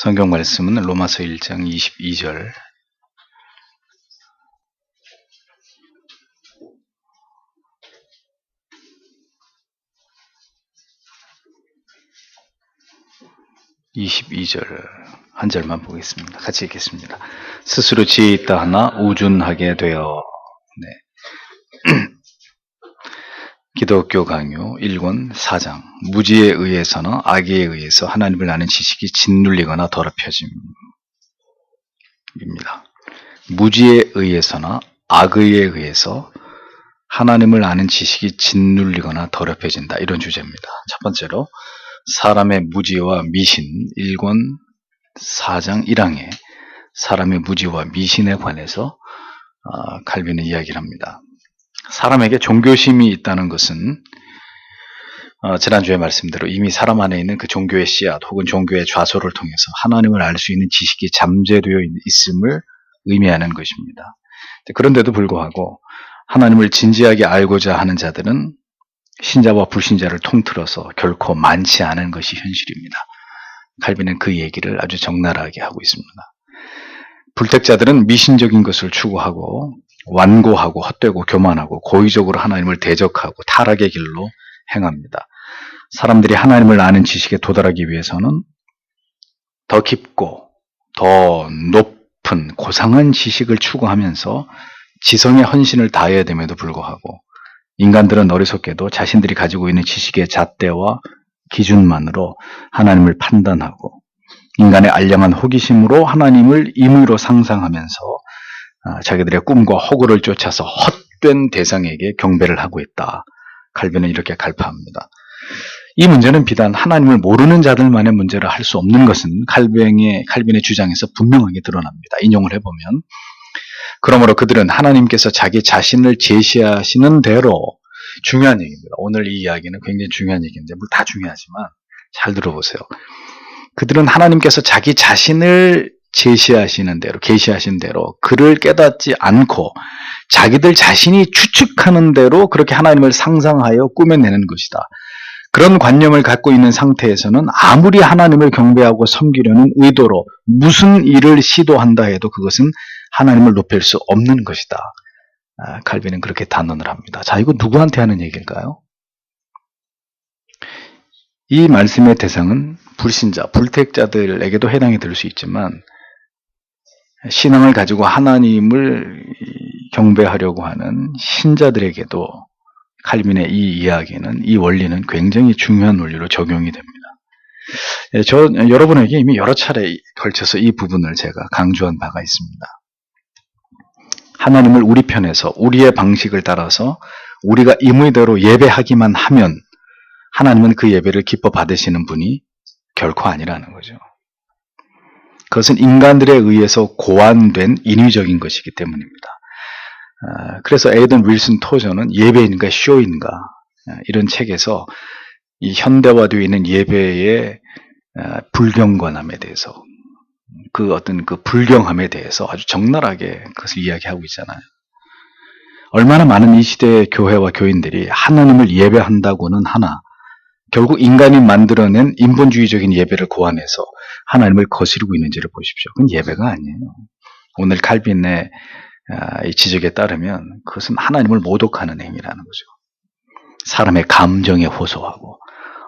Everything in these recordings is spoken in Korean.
성경 말씀은 로마서 1장 22절. 한 절만 보겠습니다. 같이 읽겠습니다. 스스로 지혜 있다 하나 우준하게 되어. 기독교 강요 1권 4장. 무지에 의해서나 악에 의해서 하나님을 아는 지식이 짓눌리거나 더럽혀짐입니다. 무지에 의해서나 악에 의해서 하나님을 아는 지식이 짓눌리거나 더럽혀진다. 이런 주제입니다. 첫 번째로 사람의 무지와 미신 1권 4장 1항에 사람의 무지와 미신에 관해서 칼빈은 이야기를 합니다. 사람에게 종교심이 있다는 것은 지난주에 말씀대로 이미 사람 안에 있는 그 종교의 씨앗 혹은 종교의 좌소를 통해서 하나님을 알 수 있는 지식이 잠재되어 있음을 의미하는 것입니다. 그런데도 불구하고 하나님을 진지하게 알고자 하는 자들은 신자와 불신자를 통틀어서 결코 많지 않은 것이 현실입니다. 칼빈은 그 얘기를 아주 적나라하게 하고 있습니다. 불택자들은 미신적인 것을 추구하고 완고하고 헛되고 교만하고 고의적으로 하나님을 대적하고 타락의 길로 행합니다. 사람들이 하나님을 아는 지식에 도달하기 위해서는 더 깊고 더 높은 고상한 지식을 추구하면서 지성의 헌신을 다해야 됨에도 불구하고 인간들은 어리석게도 자신들이 가지고 있는 지식의 잣대와 기준만으로 하나님을 판단하고 인간의 알량한 호기심으로 하나님을 임의로 상상하면서 자기들의 꿈과 허구를 쫓아서 헛된 대상에게 경배를 하고 있다. 칼빈은 이렇게 갈파합니다. 이 문제는 비단 하나님을 모르는 자들만의 문제라 할 수 없는 것은 칼빈의 주장에서 분명하게 드러납니다. 인용을 해보면 그러므로 그들은 하나님께서 자기 자신을 제시하시는 대로 중요한 얘기입니다. 오늘 이 이야기는 굉장히 중요한 얘기인데 물론 다 중요하지만 잘 들어보세요. 그들은 하나님께서 자기 자신을 계시하신 대로 그를 깨닫지 않고 자기들 자신이 추측하는 대로 그렇게 하나님을 상상하여 꾸며내는 것이다. 그런 관념을 갖고 있는 상태에서는 아무리 하나님을 경배하고 섬기려는 의도로 무슨 일을 시도한다 해도 그것은 하나님을 높일 수 없는 것이다. 칼빈은 그렇게 단언을 합니다. 자, 이거 누구한테 하는 얘기일까요? 이 말씀의 대상은 불신자, 불택자들에게도 해당이 될 수 있지만 신앙을 가지고 하나님을 경배하려고 하는 신자들에게도 칼빈의 이 이야기는, 이 원리는 굉장히 중요한 원리로 적용이 됩니다. 여러분에게 이미 여러 차례 걸쳐서 이 부분을 제가 강조한 바가 있습니다. 하나님을 우리 편에서 우리의 방식을 따라서 우리가 임의대로 예배하기만 하면 하나님은 그 예배를 기뻐 받으시는 분이 결코 아니라는 거죠. 그것은 인간들에 의해서 고안된 인위적인 것이기 때문입니다. 그래서 에이든 윌슨 토저는 예배인가 쇼인가 이런 책에서 이 현대화되어 있는 예배의 불경건함에 대해서 그 불경함에 대해서 아주 적나라하게 그것을 이야기하고 있잖아요. 얼마나 많은 이 시대의 교회와 교인들이 하나님을 예배한다고는 하나 결국 인간이 만들어낸 인본주의적인 예배를 고안해서 하나님을 거스르고 있는지를 보십시오. 그건 예배가 아니에요. 오늘 칼빈의 이 지적에 따르면 그것은 하나님을 모독하는 행위라는 거죠. 사람의 감정에 호소하고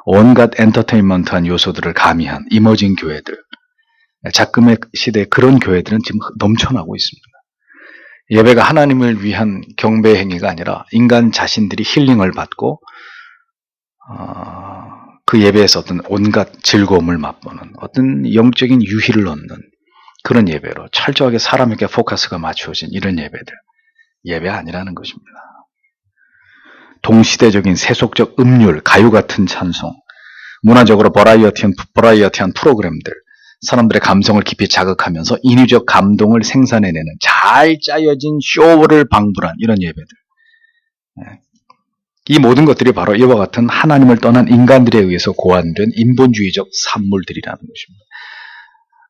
온갖 엔터테인먼트한 요소들을 가미한 이머징 교회들, 작금의 시대에 그런 교회들은 지금 넘쳐나고 있습니다. 예배가 하나님을 위한 경배 행위가 아니라 인간 자신들이 힐링을 받고 그 예배에서 어떤 온갖 즐거움을 맛보는 어떤 영적인 유희를 얻는 그런 예배로 철저하게 사람에게 포커스가 맞추어진 이런 예배 아니라는 것입니다. 동시대적인 세속적 음률, 가요 같은 찬송, 문화적으로 버라이어티한 프로그램들, 사람들의 감성을 깊이 자극하면서 인위적 감동을 생산해내는 잘 짜여진 쇼를 방불한 이런 예배들. 이 모든 것들이 바로 이와 같은 하나님을 떠난 인간들에 의해서 고안된 인본주의적 산물들이라는 것입니다.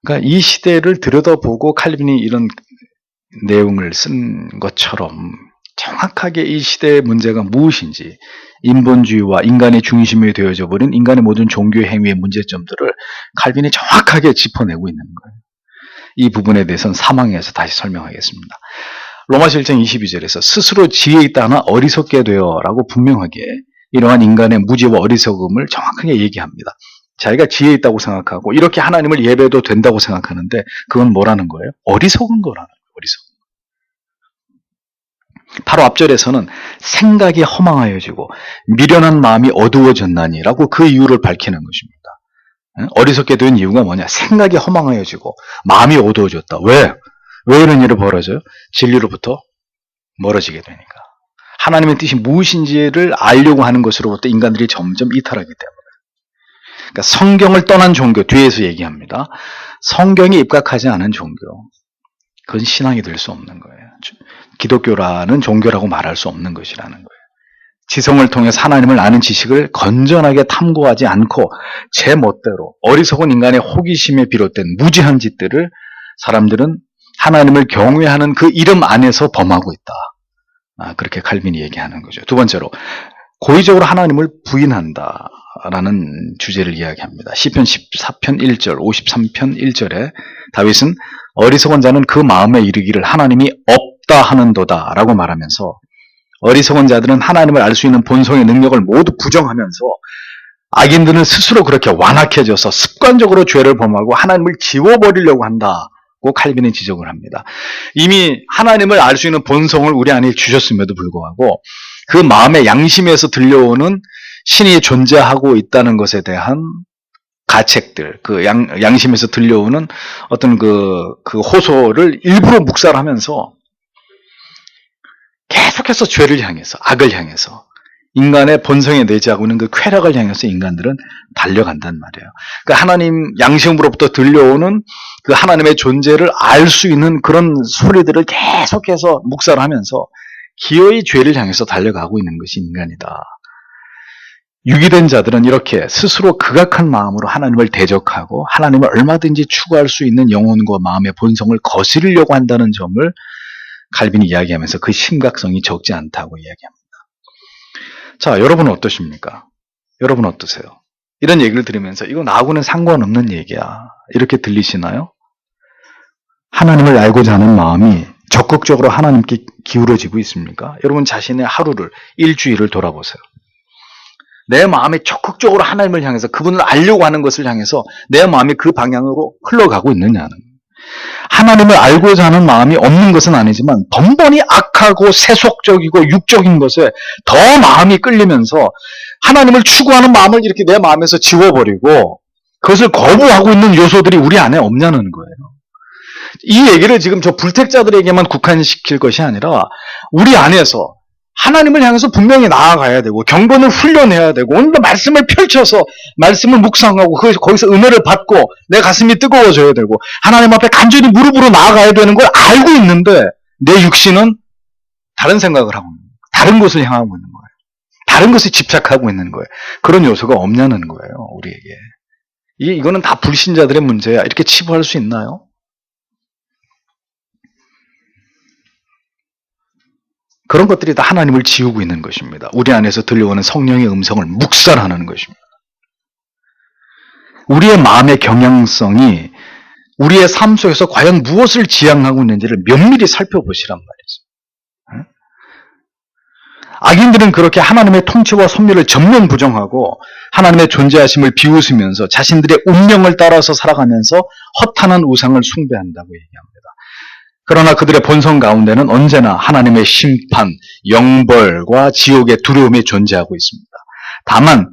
그러니까 이 시대를 들여다보고 칼빈이 이런 내용을 쓴 것처럼 정확하게 이 시대의 문제가 무엇인지, 인본주의와 인간의 중심이 되어져 버린 인간의 모든 종교 행위의 문제점들을 칼빈이 정확하게 짚어내고 있는 거예요. 이 부분에 대해서는 사망에서 다시 설명하겠습니다. 로마서 1장 22절에서 스스로 지혜 있다 하나 어리석게 되어 라고 분명하게 이러한 인간의 무지와 어리석음을 정확하게 얘기합니다. 자기가 지혜 있다고 생각하고 이렇게 하나님을 예배도 된다고 생각하는데 그건 뭐라는 거예요? 어리석은 거라는 거예요. 어리석은. 바로 앞절에서는 생각이 허망하여지고 미련한 마음이 어두워졌나니 라고 그 이유를 밝히는 것입니다. 어리석게 된 이유가 뭐냐? 생각이 허망하여지고 마음이 어두워졌다. 왜? 왜 이런 일이 벌어져요? 진리로부터 멀어지게 되니까. 하나님의 뜻이 무엇인지를 알려고 하는 것으로부터 인간들이 점점 이탈하기 때문에. 그러니까 성경을 떠난 종교, 뒤에서 얘기합니다. 성경에 입각하지 않은 종교. 그건 신앙이 될 수 없는 거예요. 기독교라는 종교라고 말할 수 없는 것이라는 거예요. 지성을 통해서 하나님을 아는 지식을 건전하게 탐구하지 않고 제 멋대로 어리석은 인간의 호기심에 비롯된 무지한 짓들을 사람들은 하나님을 경외하는 그 이름 안에서 범하고 있다. 그렇게 칼빈이 얘기하는 거죠. 두 번째로 고의적으로 하나님을 부인한다라는 주제를 이야기합니다. 시편 14편 1절, 53편 1절에 다윗은 어리석은 자는 그 마음에 이르기를 하나님이 없다 하는도다 라고 말하면서 어리석은 자들은 하나님을 알 수 있는 본성의 능력을 모두 부정하면서 악인들은 스스로 그렇게 완악해져서 습관적으로 죄를 범하고 하나님을 지워버리려고 한다고 칼빈은 지적을 합니다. 이미 하나님을 알 수 있는 본성을 우리 안에 주셨음에도 불구하고 그 마음의 양심에서 들려오는 신이 존재하고 있다는 것에 대한 가책들, 그 양심에서 들려오는 어떤 그 호소를 일부러 묵살하면서 계속해서 죄를 향해서, 악을 향해서, 인간의 본성에 내재하고 있는 그 쾌락을 향해서 인간들은 달려간단 말이에요. 그 하나님 양심으로부터 들려오는 그 하나님의 존재를 알 수 있는 그런 소리들을 계속해서 묵살하면서 기어이 죄를 향해서 달려가고 있는 것이 인간이다. 유기된 자들은 이렇게 스스로 극악한 마음으로 하나님을 대적하고 하나님을 얼마든지 추구할 수 있는 영혼과 마음의 본성을 거스르려고 한다는 점을 칼빈이 이야기하면서 그 심각성이 적지 않다고 이야기합니다. 자, 여러분은 어떠십니까? 여러분 어떠세요? 이런 얘기를 들으면서 이거 나하고는 상관없는 얘기야. 이렇게 들리시나요? 하나님을 알고자 하는 마음이 적극적으로 하나님께 기울어지고 있습니까? 여러분 자신의 하루를, 일주일을 돌아보세요. 내 마음이 적극적으로 하나님을 향해서 그분을 알려고 하는 것을 향해서 내 마음이 그 방향으로 흘러가고 있느냐는 거예요. 하나님을 알고자 하는 마음이 없는 것은 아니지만 번번이 악하고 세속적이고 육적인 것에 더 마음이 끌리면서 하나님을 추구하는 마음을 이렇게 내 마음에서 지워버리고 그것을 거부하고 있는 요소들이 우리 안에 없냐는 거예요. 이 얘기를 지금 저 불택자들에게만 국한시킬 것이 아니라 우리 안에서 하나님을 향해서 분명히 나아가야 되고 경건을 훈련해야 되고 오늘도 말씀을 펼쳐서 말씀을 묵상하고 거기서 은혜를 받고 내 가슴이 뜨거워져야 되고 하나님 앞에 간절히 무릎으로 나아가야 되는 걸 알고 있는데 내 육신은 다른 생각을 하고 있는 거예요. 다른 곳을 향하고 있는 거예요. 다른 것에 집착하고 있는 거예요. 그런 요소가 없냐는 거예요. 우리에게. 이거는 다 불신자들의 문제야. 이렇게 치부할 수 있나요? 그런 것들이 다 하나님을 지우고 있는 것입니다. 우리 안에서 들려오는 성령의 음성을 묵살하는 것입니다. 우리의 마음의 경향성이 우리의 삶 속에서 과연 무엇을 지향하고 있는지를 면밀히 살펴보시란 말이죠. 악인들은 그렇게 하나님의 통치와 섭리를 전면 부정하고 하나님의 존재하심을 비웃으면서 자신들의 운명을 따라서 살아가면서 허탄한 우상을 숭배한다고 얘기합니다. 그러나 그들의 본성 가운데는 언제나 하나님의 심판, 영벌과 지옥의 두려움이 존재하고 있습니다. 다만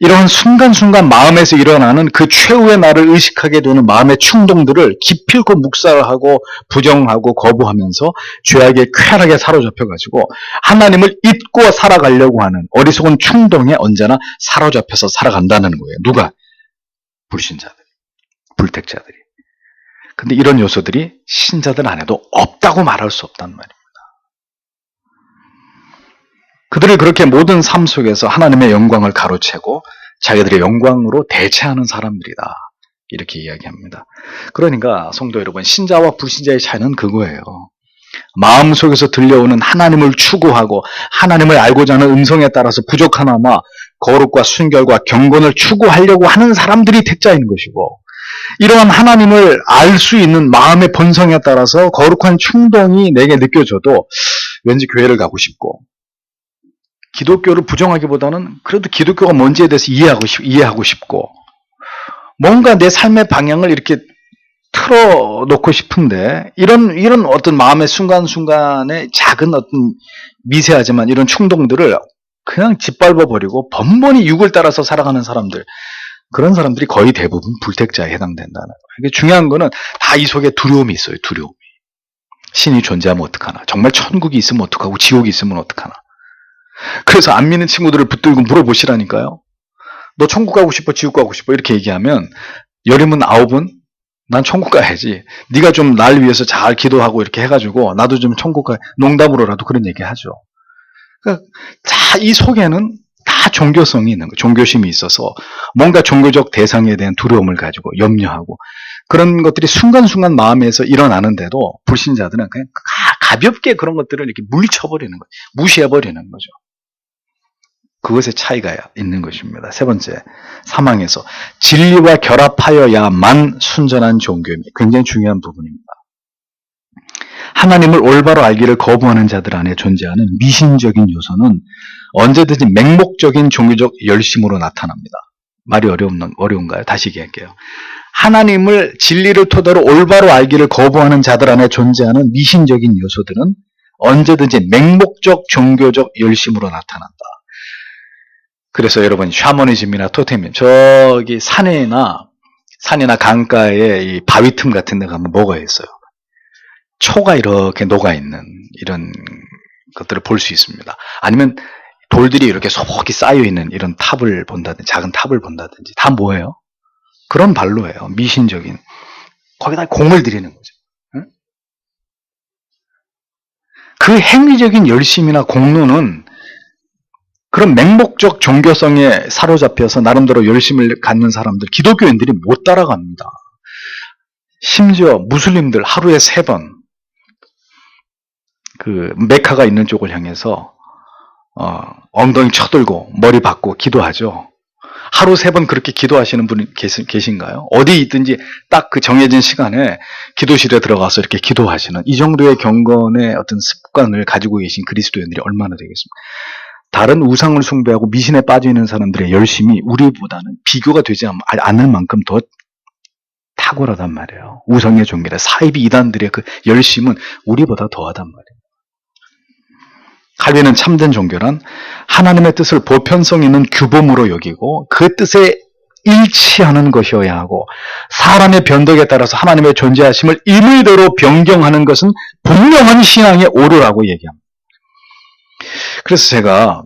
이런 순간순간 마음에서 일어나는 그 최후의 날을 의식하게 되는 마음의 충동들을 기필코 묵살하고 부정하고 거부하면서 죄악의 쾌락에 사로잡혀가지고 하나님을 잊고 살아가려고 하는 어리석은 충동에 언제나 사로잡혀서 살아간다는 거예요. 누가? 불신자들이, 불택자들이. 근데 이런 요소들이 신자들 안에도 없다고 말할 수 없단 말입니다. 그들이 그렇게 모든 삶 속에서 하나님의 영광을 가로채고 자기들의 영광으로 대체하는 사람들이다. 이렇게 이야기합니다. 그러니까 성도 여러분, 신자와 불신자의 차이는 그거예요. 마음속에서 들려오는 하나님을 추구하고 하나님을 알고자 하는 음성에 따라서 부족하나마 거룩과 순결과 경건을 추구하려고 하는 사람들이 택자인 것이고, 이러한 하나님을 알 수 있는 마음의 본성에 따라서 거룩한 충동이 내게 느껴져도 왠지 교회를 가고 싶고, 기독교를 부정하기보다는 그래도 기독교가 뭔지에 대해서 이해하고 싶고, 뭔가 내 삶의 방향을 이렇게 틀어놓고 싶은데, 이런 어떤 마음의 순간순간의 작은 어떤 미세하지만 이런 충동들을 그냥 짓밟아버리고 번번이 육을 따라서 살아가는 사람들, 그런 사람들이 거의 대부분 불택자에 해당된다는 거예요. 이게 중요한 거는 다 이 속에 두려움이 있어요. 두려움이. 신이 존재하면 어떡하나, 정말 천국이 있으면 어떡하고 지옥이 있으면 어떡하나. 그래서 안 믿는 친구들을 붙들고 물어보시라니까요. 너 천국 가고 싶어, 지옥 가고 싶어? 이렇게 얘기하면 10은 9은 난 천국 가야지, 네가 좀 날 위해서 잘 기도하고 이렇게 해가지고 나도 좀 천국 가, 농담으로라도 그런 얘기 하죠. 그러니까 다 이 속에는 다 종교성이 있는 거예요. 종교심이 있어서 뭔가 종교적 대상에 대한 두려움을 가지고 염려하고, 그런 것들이 순간순간 마음에서 일어나는데도 불신자들은 그냥 가볍게 그런 것들을 이렇게 물리쳐버리는 거예요. 무시해버리는 거죠. 그것의 차이가 있는 것입니다. 세 번째, 사망에서 진리와 결합하여야만 순전한 종교입니다. 굉장히 중요한 부분입니다. 하나님을 올바로 알기를 거부하는 자들 안에 존재하는 미신적인 요소는 언제든지 맹목적인 종교적 열심으로 나타납니다. 말이 어려운가요? 다시 얘기할게요. 하나님을 진리를 토대로 올바로 알기를 거부하는 자들 안에 존재하는 미신적인 요소들은 언제든지 맹목적 종교적 열심으로 나타난다. 그래서 여러분, 샤머니즘이나 토테미즘, 저기 산이나 강가에 이 바위 틈 같은 데 가면 뭐가 있어요? 초가 이렇게 녹아있는 이런 것들을 볼 수 있습니다. 아니면 돌들이 이렇게 소복이 쌓여있는 이런 탑을 본다든지, 작은 탑을 본다든지, 다 뭐예요? 그런 발로예요. 미신적인. 거기다 공을 들이는 거죠. 응? 그 행위적인 열심이나 공로는 그런 맹목적 종교성에 사로잡혀서 나름대로 열심을 갖는 사람들, 기독교인들이 못 따라갑니다. 심지어 무슬림들 하루에 3번 그 메카가 있는 쪽을 향해서 엉덩이 쳐들고 머리 박고 기도하죠. 하루 3번 그렇게 기도하시는 분이 계신가요? 어디 있든지 딱 그 정해진 시간에 기도실에 들어가서 이렇게 기도하시는, 이 정도의 경건의 어떤 습관을 가지고 계신 그리스도인들이 얼마나 되겠습니까? 다른 우상을 숭배하고 미신에 빠져 있는 사람들의 열심이 우리보다는 비교가 되지 않을 만큼 더 탁월하단 말이에요. 우상의 종교라 사이비 이단들의 그 열심은 우리보다 더하단 말이에요. 칼빈은 참된 종교란 하나님의 뜻을 보편성 있는 규범으로 여기고 그 뜻에 일치하는 것이어야 하고, 사람의 변덕에 따라서 하나님의 존재하심을 임의대로 변경하는 것은 분명한 신앙의 오류라고 얘기합니다. 그래서 제가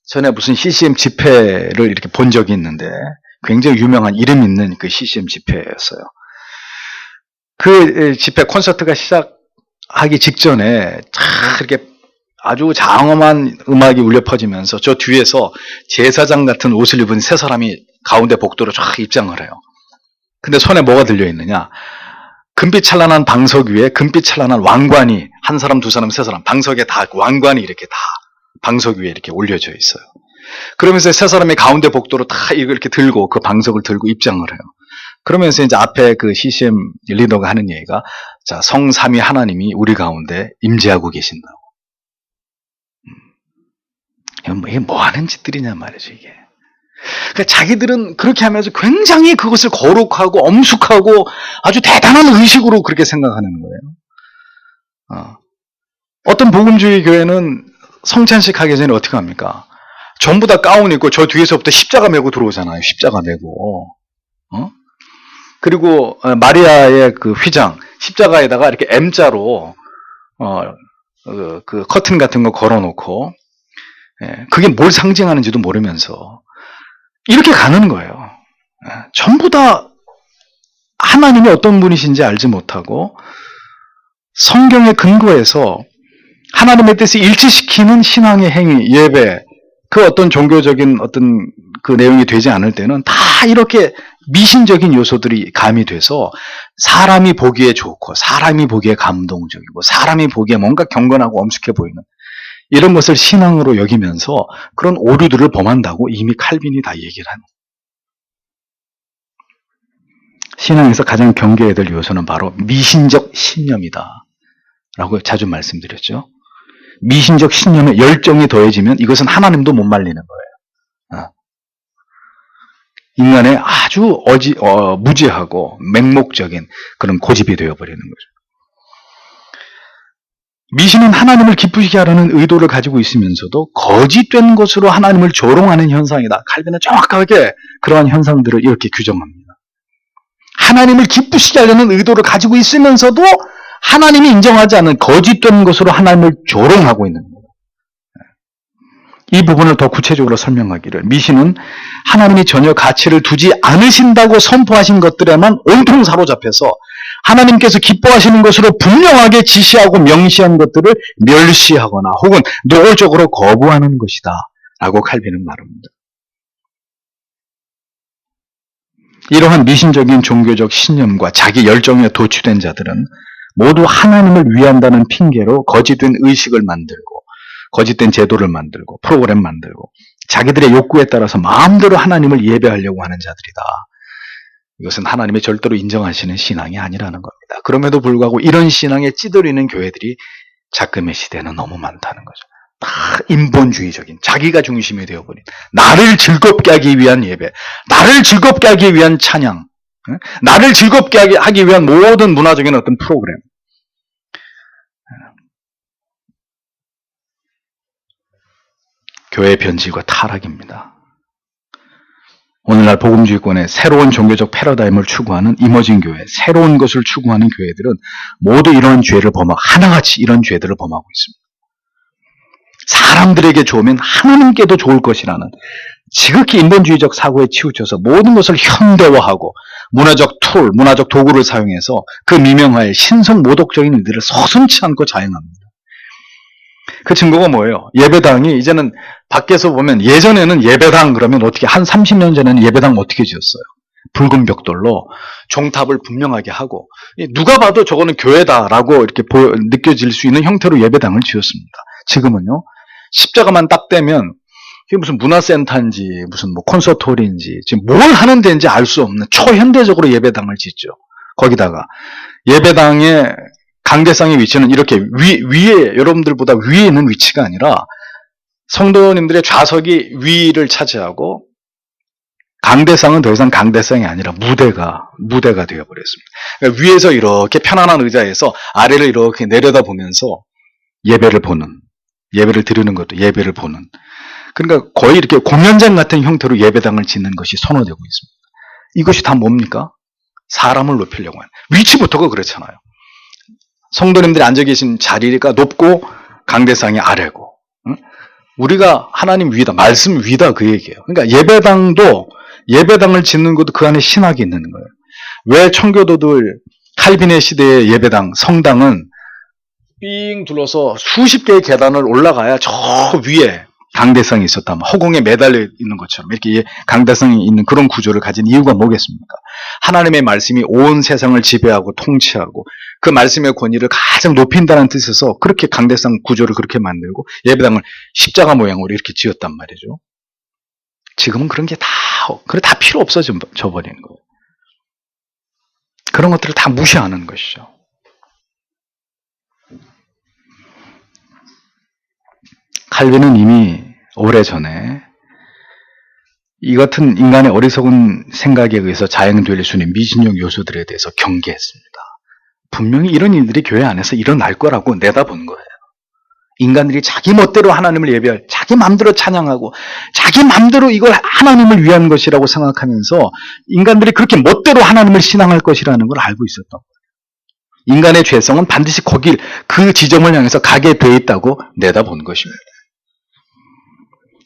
전에 무슨 CCM 집회를 이렇게 본 적이 있는데, 굉장히 유명한 이름 있는 그 CCM 집회였어요. 그 집회 콘서트가 시작하기 직전에 이렇게 아주 장엄한 음악이 울려 퍼지면서 저 뒤에서 제사장 같은 옷을 입은 3사람이 가운데 복도로 쫙 입장을 해요. 근데 손에 뭐가 들려있느냐? 금빛 찬란한 방석 위에 금빛 찬란한 왕관이, 1사람, 2사람, 3사람, 방석에 다 왕관이 이렇게 다 방석 위에 이렇게 올려져 있어요. 그러면서 3사람이 가운데 복도로 다 이렇게 들고, 그 방석을 들고 입장을 해요. 그러면서 이제 앞에 그 CCM 리더가 하는 얘기가, 자, 성삼위 하나님이 우리 가운데 임재하고 계신다고. 이게 뭐 하는 짓들이냐 말이죠, 이게. 그러니까 자기들은 그렇게 하면서 굉장히 그것을 거룩하고 엄숙하고 아주 대단한 의식으로 그렇게 생각하는 거예요. 어떤 복음주의 교회는 성찬식 하기 전에 어떻게 합니까? 전부 다 가운 입고 저 뒤에서부터 십자가 메고 들어오잖아요. 십자가 메고. 그리고 마리아의 그 휘장, 십자가에다가 이렇게 M자로 그 커튼 같은 거 걸어놓고, 그게 뭘 상징하는지도 모르면서 이렇게 가는 거예요. 전부 다 하나님이 어떤 분이신지 알지 못하고 성경의 근거에서 하나님의 뜻을 일치시키는 신앙의 행위, 예배, 그 어떤 종교적인 어떤 그 내용이 되지 않을 때는 다 이렇게 미신적인 요소들이 가미돼서 사람이 보기에 좋고 사람이 보기에 감동적이고 사람이 보기에 뭔가 경건하고 엄숙해 보이는 이런 것을 신앙으로 여기면서 그런 오류들을 범한다고 이미 칼빈이 다 얘기를 하는 거예요. 신앙에서 가장 경계해야 될 요소는 바로 미신적 신념이다 라고 자주 말씀드렸죠. 미신적 신념에 열정이 더해지면 이것은 하나님도 못 말리는 거예요. 인간의 아주 무지하고 맹목적인 그런 고집이 되어버리는 거죠. 미신은 하나님을 기쁘시게 하려는 의도를 가지고 있으면서도 거짓된 것으로 하나님을 조롱하는 현상이다. 칼빈은 정확하게 그러한 현상들을 이렇게 규정합니다. 하나님을 기쁘시게 하려는 의도를 가지고 있으면서도 하나님이 인정하지 않는 거짓된 것으로 하나님을 조롱하고 있는 겁니다. 이 부분을 더 구체적으로 설명하기를 미신은 하나님이 전혀 가치를 두지 않으신다고 선포하신 것들에만 온통 사로잡혀서 하나님께서 기뻐하시는 것으로 분명하게 지시하고 명시한 것들을 멸시하거나 혹은 노골적으로 거부하는 것이다 라고 칼빈은 말합니다. 이러한 미신적인 종교적 신념과 자기 열정에 도취된 자들은 모두 하나님을 위한다는 핑계로 거짓된 의식을 만들고 거짓된 제도를 만들고 프로그램 만들고 자기들의 욕구에 따라서 마음대로 하나님을 예배하려고 하는 자들이다. 이것은 하나님의 절대로 인정하시는 신앙이 아니라는 겁니다. 그럼에도 불구하고 이런 신앙에 찌들이는 교회들이 작금의 시대는 너무 많다는 거죠. 다 인본주의적인 자기가 중심이 되어버린 나를 즐겁게 하기 위한 예배, 나를 즐겁게 하기 위한 찬양, 나를 즐겁게 하기 위한 모든 문화적인 어떤 프로그램. 교회 변질과 타락입니다. 오늘날 복음주의권의 새로운 종교적 패러다임을 추구하는 이머징 교회, 새로운 것을 추구하는 교회들은 모두 이런 죄를 하나같이 이런 죄들을 범하고 있습니다. 사람들에게 좋으면 하나님께도 좋을 것이라는 지극히 인본주의적 사고에 치우쳐서 모든 것을 현대화하고 문화적 툴, 문화적 도구를 사용해서 그 미명하에 신성 모독적인 일들을 서슴지 않고 자행합니다. 그 증거가 뭐예요? 예배당이 이제는 밖에서 보면 예전에는 예배당 그러면 어떻게 한 30년 전에는 예배당 어떻게 지었어요? 붉은 벽돌로 종탑을 분명하게 하고 누가 봐도 저거는 교회다라고 이렇게 느껴질 수 있는 형태로 예배당을 지었습니다. 지금은요. 십자가만 딱 떼면 이게 무슨 문화센터인지 무슨 뭐 콘서트홀인지 지금 뭘 하는 데인지 알 수 없는 초현대적으로 예배당을 짓죠. 거기다가 예배당의 강대상의 위치는 이렇게 위에 여러분들보다 위에 있는 위치가 아니라 성도님들의 좌석이 위를 차지하고 강대상은 더 이상 강대상이 아니라 무대가 되어버렸습니다. 그러니까 위에서 이렇게 편안한 의자에서 아래를 이렇게 내려다보면서 예배를 드리는 것도 예배를 보는. 그러니까 거의 이렇게 공연장 같은 형태로 예배당을 짓는 것이 선호되고 있습니다. 이것이 다 뭡니까? 사람을 높이려고 하는. 위치부터가 그렇잖아요. 성도님들이 앉아 계신 자리가 높고 강대상이 아래고. 우리가 하나님 위다, 말씀 위다 그 얘기예요. 그러니까 예배당을 짓는 것도 그 안에 신학이 있는 거예요. 왜 청교도들 칼빈의 시대의 예배당, 성당은 삥 둘러서 수십 개의 계단을 올라가야 저 위에 강대상이 있었다면 허공에 매달려 있는 것처럼 이렇게 강대상이 있는 그런 구조를 가진 이유가 뭐겠습니까? 하나님의 말씀이 온 세상을 지배하고 통치하고 그 말씀의 권위를 가장 높인다는 뜻에서 그렇게 강대상 구조를 그렇게 만들고 예배당을 십자가 모양으로 이렇게 지었단 말이죠. 지금은 그런 게 다 필요 없어져 버리는 거예요. 그런 것들을 다 무시하는 것이죠. 칼빈은 이미 오래전에 이 같은 인간의 어리석은 생각에 의해서 자행될 수 있는 미신적 요소들에 대해서 경계했습니다. 분명히 이런 일들이 교회 안에서 일어날 거라고 내다본 거예요. 인간들이 자기 멋대로 하나님을 예배할, 자기 마음대로 찬양하고 자기 마음대로 이걸 하나님을 위한 것이라고 생각하면서 인간들이 그렇게 멋대로 하나님을 신앙할 것이라는 걸 알고 있었던 거예요. 인간의 죄성은 반드시 그 지점을 향해서 가게 돼 있다고 내다본 것입니다.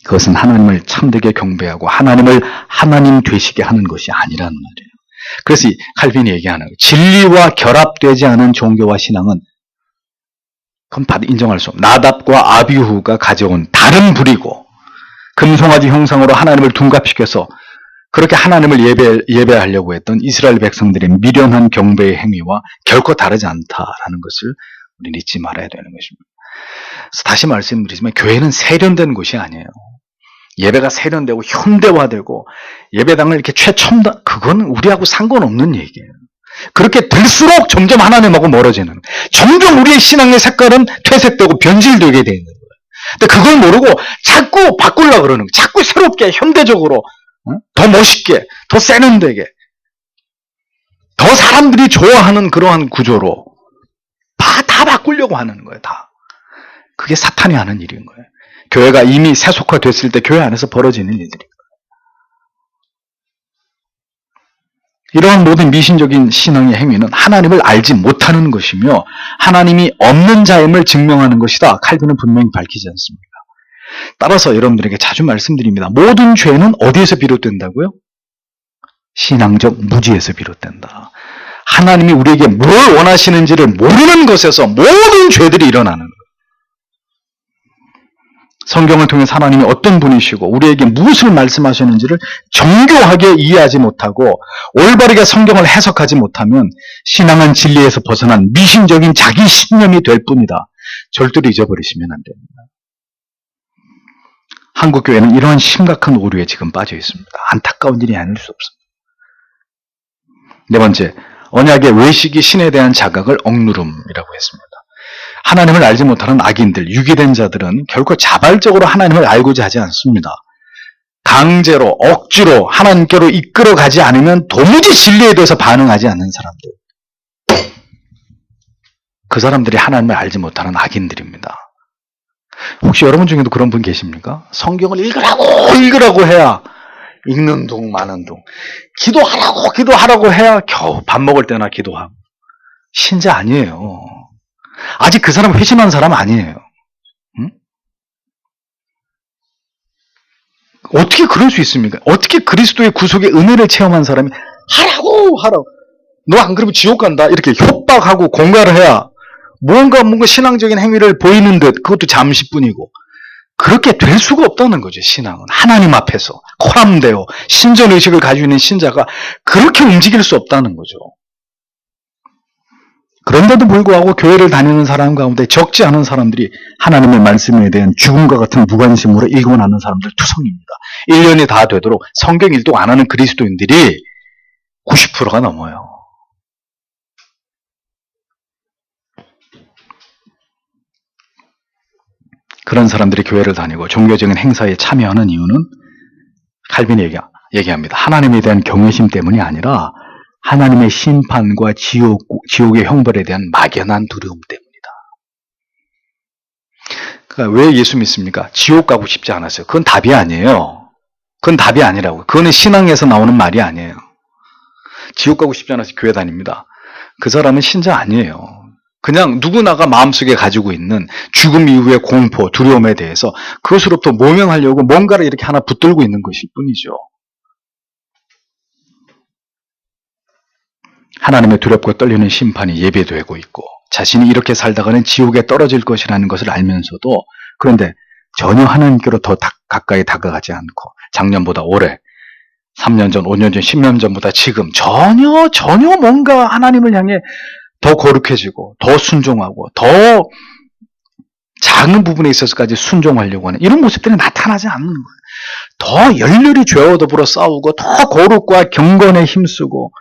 그것은 하나님을 참되게 경배하고 하나님을 하나님 되시게 하는 것이 아니라는 말이에요. 그래서 칼빈이 얘기하는 거예요. 진리와 결합되지 않은 종교와 신앙은 그건 인정할 수 없는 나답과 아비후가 가져온 다른 불이고 금송아지 형상으로 하나님을 둔갑시켜서 그렇게 하나님을 예배하려고 했던 이스라엘 백성들의 미련한 경배의 행위와 결코 다르지 않다라는 것을 우리는 잊지 말아야 되는 것입니다. 그래서 다시 말씀드리지만 교회는 세련된 곳이 아니에요. 예배가 세련되고 현대화되고 예배당을 이렇게 최첨단, 그건 우리하고 상관없는 얘기예요. 그렇게 될수록 점점 하나님하고 멀어지는, 점점 우리의 신앙의 색깔은 퇴색되고 변질되게 되어 있는 거예요. 근데 그걸 모르고 자꾸 바꾸려고 그러는 거예요. 자꾸 새롭게 현대적으로, 더 멋있게, 더 세련되게, 더 사람들이 좋아하는 그러한 구조로 다 바꾸려고 하는 거예요. 다. 그게 사탄이 하는 일인 거예요. 교회가 이미 세속화됐을 때 교회 안에서 벌어지는 일들입니다. 이러한 모든 미신적인 신앙의 행위는 하나님을 알지 못하는 것이며 하나님이 없는 자임을 증명하는 것이다. 칼빈은 분명히 밝히지 않습니다. 따라서 여러분들에게 자주 말씀드립니다. 모든 죄는 어디에서 비롯된다고요? 신앙적 무지에서 비롯된다. 하나님이 우리에게 뭘 원하시는지를 모르는 것에서 모든 죄들이 일어나는 거예요. 성경을 통해서 하나님이 어떤 분이시고 우리에게 무엇을 말씀하시는지를 정교하게 이해하지 못하고 올바르게 성경을 해석하지 못하면 신앙은 진리에서 벗어난 미신적인 자기 신념이 될 뿐이다. 절대로 잊어버리시면 안 됩니다. 한국교회는 이러한 심각한 오류에 지금 빠져 있습니다. 안타까운 일이 아닐 수 없습니다. 네 번째, 언약의 외식이 신에 대한 자각을 억누름이라고 했습니다. 하나님을 알지 못하는 악인들, 유기된 자들은 결코 자발적으로 하나님을 알고자 하지 않습니다. 강제로, 억지로 하나님께로 이끌어가지 않으면 도무지 진리에 대해서 반응하지 않는 사람들. 그 사람들이 하나님을 알지 못하는 악인들입니다. 혹시 여러분 중에도 그런 분 계십니까? 성경을 읽으라고 해야 읽는 둥 마는 둥, 기도하라고 해야 겨우 밥 먹을 때나 기도하고. 신자 아니에요. 아직 그 사람 회심한 사람 아니에요. 응? 어떻게 그럴 수 있습니까? 어떻게 그리스도의 구속의 은혜를 체험한 사람이 하라고 너 안 그러면 지옥 간다 이렇게 협박하고 공갈을 해야 뭔가 신앙적인 행위를 보이는 듯, 그것도 잠시뿐이고, 그렇게 될 수가 없다는 거죠. 신앙은 하나님 앞에서 코람되어 신전의식을 가지고 있는 신자가 그렇게 움직일 수 없다는 거죠. 그런데도 불구하고 교회를 다니는 사람 가운데 적지 않은 사람들이 하나님의 말씀에 대한 죽음과 같은 무관심으로 일관하는 사람들 투성입니다. 1년이 다 되도록 성경 일독 안 하는 그리스도인들이 90%가 넘어요. 그런 사람들이 교회를 다니고 종교적인 행사에 참여하는 이유는 칼빈이 얘기합니다. 하나님에 대한 경외심 때문이 아니라 하나님의 심판과 지옥의 형벌에 대한 막연한 두려움 때문이다. 그러니까 왜 예수 믿습니까? 지옥 가고 싶지 않았어요. 그건 답이 아니에요. 그건 답이 아니라고요. 그거는 신앙에서 나오는 말이 아니에요. 지옥 가고 싶지 않아서 교회 다닙니다. 그 사람은 신자 아니에요. 그냥 누구나가 마음속에 가지고 있는 죽음 이후의 공포, 두려움에 대해서 그것으로부터 모면하려고 뭔가를 이렇게 하나 붙들고 있는 것일 뿐이죠. 하나님의 두렵고 떨리는 심판이 예배되고 있고 자신이 이렇게 살다가는 지옥에 떨어질 것이라는 것을 알면서도, 그런데 전혀 하나님께로 더 가까이 다가가지 않고 작년보다 올해, 3년 전, 5년 전, 10년 전보다 지금 전혀 뭔가 하나님을 향해 더 거룩해지고 더 순종하고 더 작은 부분에 있어서까지 순종하려고 하는 이런 모습들이 나타나지 않는 거예요. 더 열렬히 죄와 더불어 싸우고 더 거룩과 경건에 힘쓰고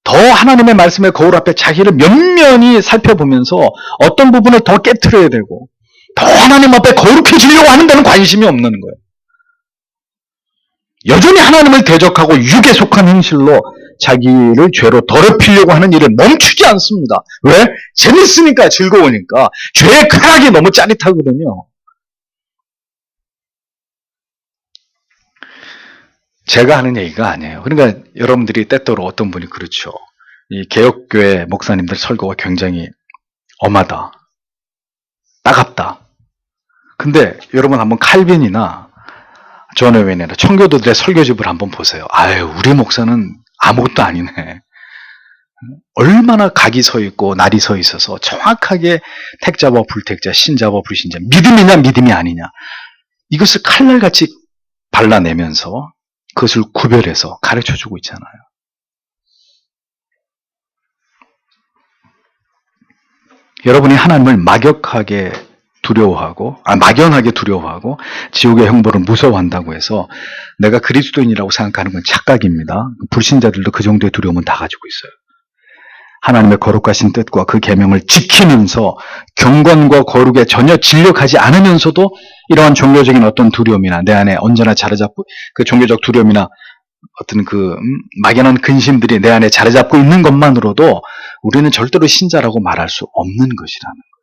더 하나님의 말씀의 거울 앞에 자기를 면면히 살펴보면서 어떤 부분을 더 깨트려야 되고 더 하나님 앞에 거룩해지려고 하는 데는 관심이 없는 거예요. 여전히 하나님을 대적하고 육에 속한 행실로 자기를 죄로 더럽히려고 하는 일을 멈추지 않습니다. 왜? 재밌으니까, 즐거우니까. 죄의 쾌락이 너무 짜릿하거든요. 제가 하는 얘기가 아니에요. 그러니까 여러분들이 때때로 어떤 분이 그렇죠. 이 개혁교회 목사님들 설교가 굉장히 엄하다, 따갑다. 근데 여러분 한번 칼빈이나 존 오웬이나 청교도들의 설교집을 한번 보세요. 아유, 우리 목사는 아무것도 아니네. 얼마나 각이 서 있고 날이 서 있어서 정확하게 택자와 불택자, 신자와 불신자, 믿음이냐 믿음이 아니냐, 이것을 칼날같이 발라내면서 그것을 구별해서 가르쳐주고 있잖아요. 여러분이 하나님을 막연하게 두려워하고 지옥의 형벌을 무서워한다고 해서 내가 그리스도인이라고 생각하는 건 착각입니다. 불신자들도 그 정도의 두려움은 다 가지고 있어요. 하나님의 거룩하신 뜻과 그 계명을 지키면서 경건과 거룩에 전혀 진력하지 않으면서도 이러한 종교적인 어떤 두려움이나 내 안에 언제나 자리잡고 그 종교적 두려움이나 어떤 그 막연한 근심들이 내 안에 자리잡고 있는 것만으로도 우리는 절대로 신자라고 말할 수 없는 것이라는 거예요.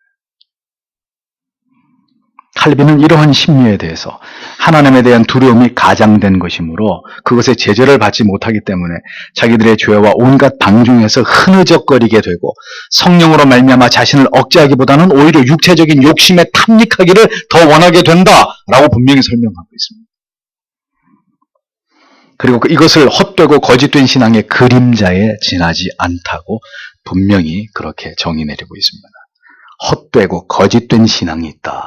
칼빈은 이러한 심리에 대해서 하나님에 대한 두려움이 가장된 것이므로 그것의 제재를 받지 못하기 때문에 자기들의 죄와 온갖 방중에서 흐느적거리게 되고 성령으로 말미암아 자신을 억제하기보다는 오히려 육체적인 욕심에 탐닉하기를 더 원하게 된다라고 분명히 설명하고 있습니다. 그리고 이것을 헛되고 거짓된 신앙의 그림자에 지나지 않다고 분명히 그렇게 정의 내리고 있습니다. 헛되고 거짓된 신앙이 있다.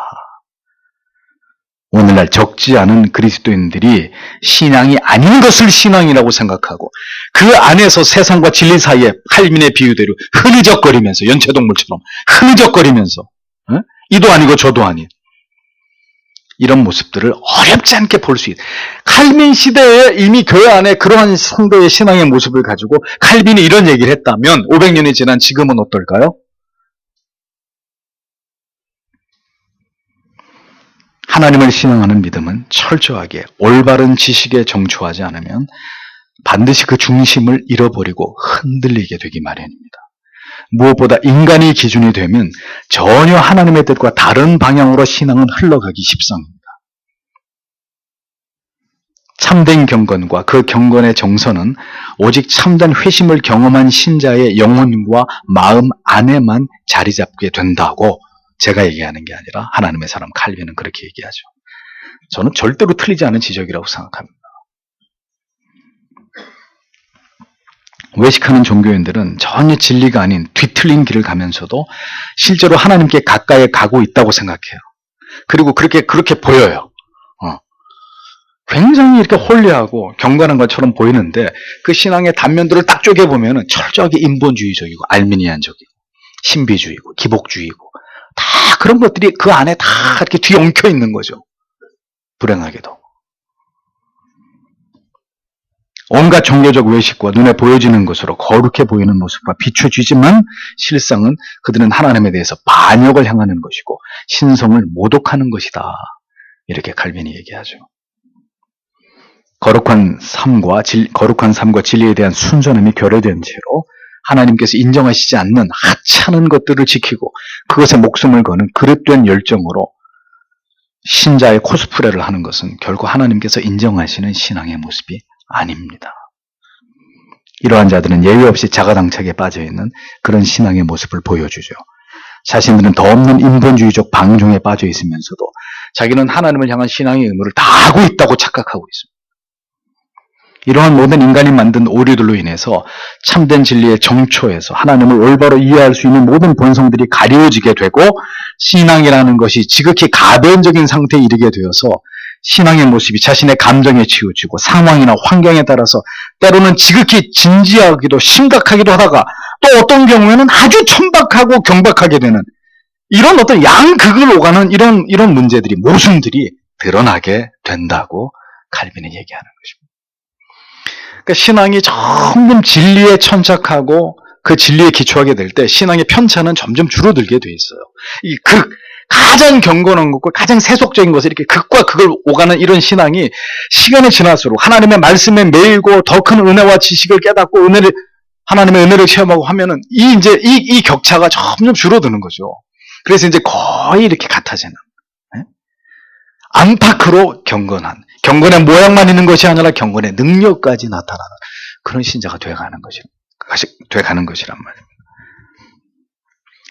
오늘날 적지 않은 그리스도인들이 신앙이 아닌 것을 신앙이라고 생각하고 그 안에서 세상과 진리 사이에 칼빈의 비유대로 흐느적거리면서 연체동물처럼 흐느적거리면서 이도 아니고 저도 아닌 이런 모습들을 어렵지 않게 볼 수 있다. 칼빈 시대에 이미 교회 안에 그러한 성도의 신앙의 모습을 가지고 칼빈이 이런 얘기를 했다면 500년이 지난 지금은 어떨까요? 하나님을 신앙하는 믿음은 철저하게 올바른 지식에 정초하지 않으면 반드시 그 중심을 잃어버리고 흔들리게 되기 마련입니다. 무엇보다 인간이 기준이 되면 전혀 하나님의 뜻과 다른 방향으로 신앙은 흘러가기 십상입니다. 참된 경건과 그 경건의 정서는 오직 참된 회심을 경험한 신자의 영혼과 마음 안에만 자리 잡게 된다고 제가 얘기하는 게 아니라 하나님의 사람 칼빈은 그렇게 얘기하죠. 저는 절대로 틀리지 않은 지적이라고 생각합니다. 외식하는 종교인들은 전혀 진리가 아닌 뒤틀린 길을 가면서도 실제로 하나님께 가까이 가고 있다고 생각해요. 그리고 그렇게 보여요. 굉장히 이렇게 홀리하고 경건한 것처럼 보이는데 그 신앙의 단면들을 딱 쪼개보면 철저하게 인본주의적이고 알미니안적이고 신비주의고 기복주의고 다 그런 것들이 그 안에 다 이렇게 뒤엉켜 있는 거죠. 불행하게도. 온갖 종교적 외식과 눈에 보여지는 것으로 거룩해 보이는 모습과 비춰지지만 실상은 그들은 하나님에 대해서 반역을 향하는 것이고 신성을 모독하는 것이다. 이렇게 칼빈이 얘기하죠. 거룩한 삶과 진리에 대한 순전함이 결여된 채로 하나님께서 인정하시지 않는 하찮은 것들을 지키고 그것에 목숨을 거는 그릇된 열정으로 신자의 코스프레를 하는 것은 결국 하나님께서 인정하시는 신앙의 모습이 아닙니다. 이러한 자들은 예외 없이 자가당착에 빠져있는 그런 신앙의 모습을 보여주죠. 자신들은 더 없는 인본주의적 방종에 빠져 있으면서도 자기는 하나님을 향한 신앙의 의무를 다 하고 있다고 착각하고 있습니다. 이러한 모든 인간이 만든 오류들로 인해서 참된 진리의 정초에서 하나님을 올바로 이해할 수 있는 모든 본성들이 가려지게 되고 신앙이라는 것이 지극히 가변적인 상태에 이르게 되어서 신앙의 모습이 자신의 감정에 치우치고 상황이나 환경에 따라서 때로는 지극히 진지하기도 심각하기도 하다가 또 어떤 경우에는 아주 천박하고 경박하게 되는 이런 어떤 양극을 오가는 이런 문제들이 모순들이 드러나게 된다고 칼빈은 얘기하는 것입니다. 그러니까 신앙이 점점 진리에 천착하고 그 진리에 기초하게 될 때 신앙의 편차는 점점 줄어들게 돼 있어요. 이 가장 경건한 것과 가장 세속적인 것을 이렇게 극과 극을 오가는 이런 신앙이 시간이 지날수록 하나님의 말씀에 매이고 더 큰 은혜와 지식을 깨닫고 하나님의 은혜를 체험하고 하면은 이 격차가 점점 줄어드는 거죠. 그래서 이제 거의 이렇게 같아지는. 안팎으로 경건의 모양만 있는 것이 아니라 경건의 능력까지 나타나는 그런 신자가 돼가는 것이란 말입니다.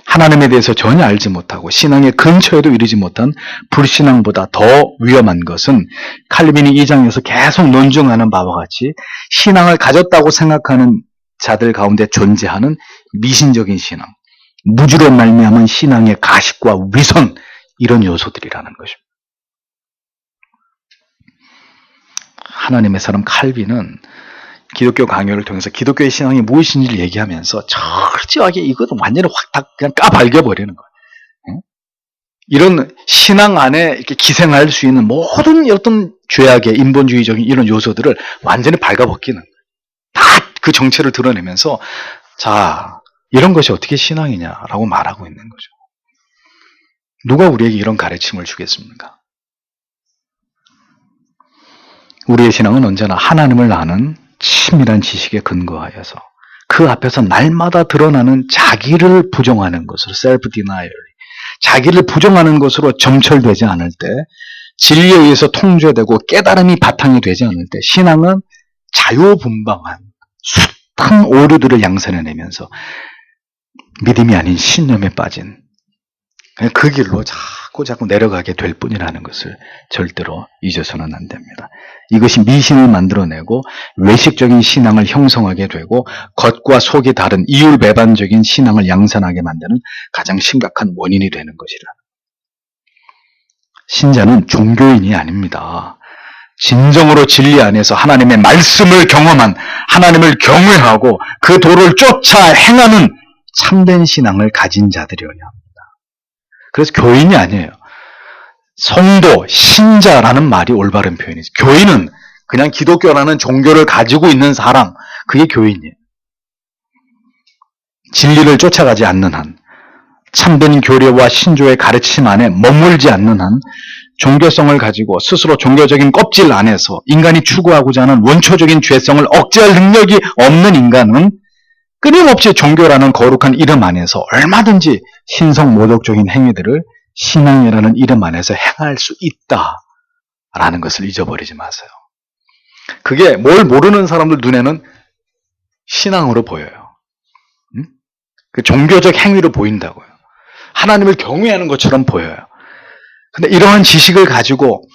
하나님에 대해서 전혀 알지 못하고 신앙의 근처에도 이르지 못한 불신앙보다 더 위험한 것은 칼빈이 2장에서 계속 논증하는 바와 같이 신앙을 가졌다고 생각하는 자들 가운데 존재하는 미신적인 신앙, 무지로 말미암은 신앙의 가식과 위선 이런 요소들이라는 것입니다. 하나님의 사람 칼빈은 기독교 강요를 통해서 기독교의 신앙이 무엇인지를 얘기하면서 철저하게 이것도 완전히 확 다 그냥 까발겨버리는 거예요. 응? 이런 신앙 안에 이렇게 기생할 수 있는 모든 어떤 죄악의 인본주의적인 이런 요소들을 완전히 발가벗기는 거예요. 다 그 정체를 드러내면서 자, 이런 것이 어떻게 신앙이냐라고 말하고 있는 거죠. 누가 우리에게 이런 가르침을 주겠습니까? 우리의 신앙은 언제나 하나님을 아는 친밀한 지식에 근거하여서 그 앞에서 날마다 드러나는 자기를 부정하는 것으로 self denial, 자기를 부정하는 것으로 점철되지 않을 때, 진리에 의해서 통제되고 깨달음이 바탕이 되지 않을 때 신앙은 자유분방한 숱한 오류들을 양산해내면서 믿음이 아닌 신념에 빠진 그 길로 자꾸 내려가게 될 뿐이라는 것을 절대로 잊어서는 안 됩니다. 이것이 미신을 만들어내고 외식적인 신앙을 형성하게 되고 겉과 속이 다른 이율배반적인 신앙을 양산하게 만드는 가장 심각한 원인이 되는 것이라. 신자는 종교인이 아닙니다. 진정으로 진리 안에서 하나님의 말씀을 경험한, 하나님을 경외하고 그 도를 쫓아 행하는 참된 신앙을 가진 자들이어야 합니다. 그래서 교인이 아니에요. 성도, 신자라는 말이 올바른 표현이죠. 교인은 그냥 기독교라는 종교를 가지고 있는 사람, 그게 교인이에요. 진리를 쫓아가지 않는 한, 참된 교례와 신조의 가르침 안에 머물지 않는 한, 종교성을 가지고 스스로 종교적인 껍질 안에서 인간이 추구하고자 하는 원초적인 죄성을 억제할 능력이 없는 인간은 끊임없이 종교라는 거룩한 이름 안에서 얼마든지 신성모독적인 행위들을 신앙이라는 이름 안에서 행할 수 있다라는 것을 잊어버리지 마세요. 그게 뭘 모르는 사람들 눈에는 신앙으로 보여요. 그 종교적 행위로 보인다고요. 하나님을 경외하는 것처럼 보여요. 근데 이러한 지식을 가지고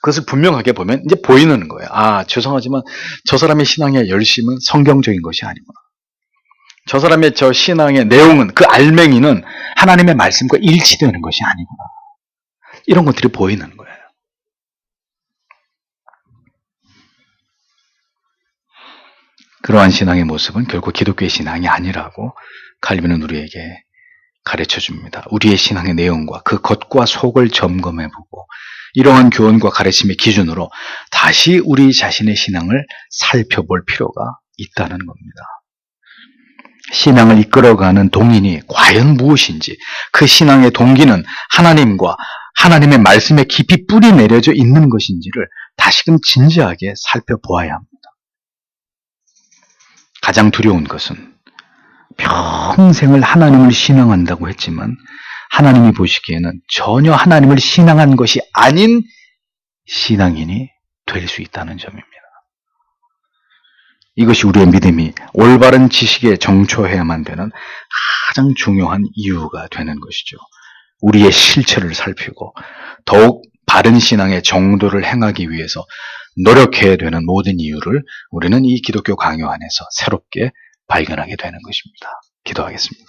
그것을 분명하게 보면 이제 보이는 거예요. 아, 죄송하지만 저 사람의 신앙의 열심은 성경적인 것이 아니구나. 저 사람의 저 신앙의 내용은, 그 알맹이는 하나님의 말씀과 일치되는 것이 아니구나. 이런 것들이 보이는 거예요. 그러한 신앙의 모습은 결국 기독교의 신앙이 아니라고 칼빈은 우리에게 가르쳐 줍니다. 우리의 신앙의 내용과 그 겉과 속을 점검해보고 이러한 교훈과 가르침의 기준으로 다시 우리 자신의 신앙을 살펴볼 필요가 있다는 겁니다. 신앙을 이끌어가는 동인이 과연 무엇인지, 그 신앙의 동기는 하나님과 하나님의 말씀에 깊이 뿌리 내려져 있는 것인지를 다시금 진지하게 살펴보아야 합니다. 가장 두려운 것은 평생을 하나님을 신앙한다고 했지만 하나님이 보시기에는 전혀 하나님을 신앙한 것이 아닌 신앙인이 될 수 있다는 점입니다. 이것이 우리의 믿음이 올바른 지식에 정초해야만 되는 가장 중요한 이유가 되는 것이죠. 우리의 실체를 살피고 더욱 바른 신앙의 정도를 행하기 위해서 노력해야 되는 모든 이유를 우리는 이 기독교 강요 안에서 새롭게 발견하게 되는 것입니다. 기도하겠습니다.